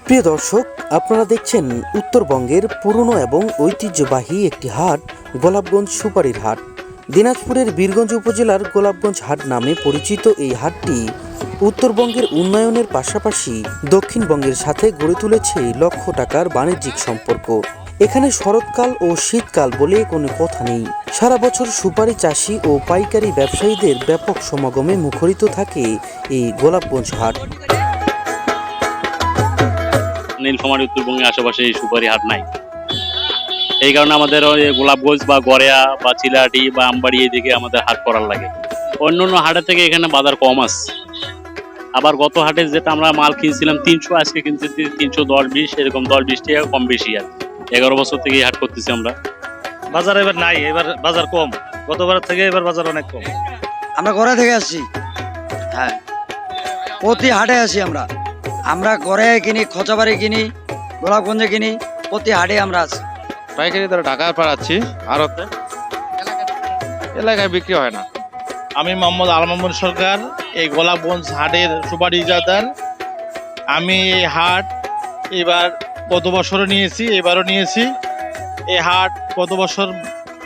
প্রিয় দর্শক, আপনারা দেখছেন উত্তরবঙ্গের পুরনো এবং ঐতিহ্যবাহী একটি হাট, গোলাপগঞ্জ সুপারির হাট। দিনাজপুরের বীরগঞ্জ উপজেলার গোলাপগঞ্জ হাট নামে পরিচিত এই হাটটি উত্তরবঙ্গের উন্নয়নের পাশাপাশি দক্ষিণবঙ্গের সাথে গড়ে তুলেছে লক্ষ টাকার বাণিজ্যিক সম্পর্ক। এখানে শরৎকাল ও শীতকাল বলে কোনো কথা নেই। সারা বছর সুপারি চাষি ও পাইকারি ব্যবসায়ীদের ব্যাপক সমাগমে মুখরিত থাকে এই গোলাপগঞ্জ হাট। নীলফামারী উত্তরবঙ্গের আশেপাশে এই সুপারি হাট নাই, এই কারণে আমাদের গোলাপগঞ্জ বা গড়িয়া বা চিলাহাটি বা আমবাড়ি এইদিকে আমাদের হাট করার লাগে। অন্য অন্য হাটের থেকে এখানে বাজার কম আছে। আবার গত হাটে যেটা আমরা মাল কিনছিলাম 300, আজকে কিনছি 310-20, এরকম 10-20 টাকা কম বেশি। আর 11 বছর থেকে এই হাট করতেছি আমরা। বাজার এবার নাই, এবার বাজার কম, গতবার থেকে এবার বাজার অনেক কম। আমরা ঘরে থেকে আসছি, হ্যাঁ, প্রতি হাটে আসি আমরা ঘরে কিনি, খোঁচাবাড়ি কিনি, গোলাপগঞ্জে কিনি, প্রতি হাটে আমরা আছি। পাইকারি দরে ঢাকা পাঠাচ্ছি, আড়তে এলাকায় বিক্রি হয় না। আমি মোহাম্মদ আল মামুন সরকার, এই গোলাপগঞ্জ হাটের সুপারি ইজাদার। আমি এই হাট এবার গত বছরও নিয়েছি, এবারও নিয়েছি। এই হাট গত বছর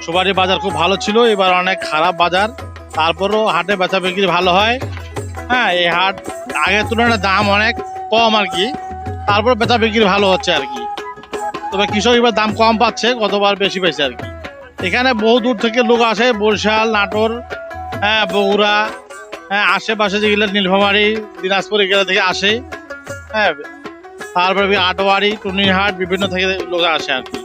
সুপারি বাজার খুব ভালো ছিল, এবার অনেক খারাপ বাজার, তারপরও হাটে বেচা বিক্রি ভালো হয়। হ্যাঁ, এই হাট আগের তুলনায় দাম অনেক কম আর কি, তারপর বেচা বিক্রি ভালো হচ্ছে আর কি। তবে কৃষক এবার দাম কম পাচ্ছে, গতবার বেশি পেয়েছে আর কি। এখানে বহু দূর থেকে লোক আসে, বরিশাল, নাটোর, হ্যাঁ, বগুড়া, হ্যাঁ, আশেপাশে যেগুলো নীলফামারী, দিনাজপুর এগুলো থেকে আসে। হ্যাঁ, তারপরে আটোয়ারি, টুনিহাট, বিভিন্ন থেকে লোক আসে আর কি।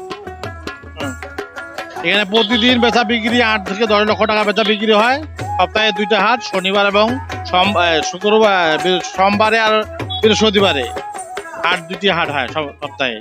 এখানে প্রতিদিন বেচা বিক্রি 8 থেকে 10 লক্ষ টাকা বেচা বিক্রি হয়। সপ্তাহে 2টা হাট, শনিবার এবং শুক্রবার, সোমবারে আর বৃহস্পতিবারে হাট, 2টি হাট হয় সপ্তাহে।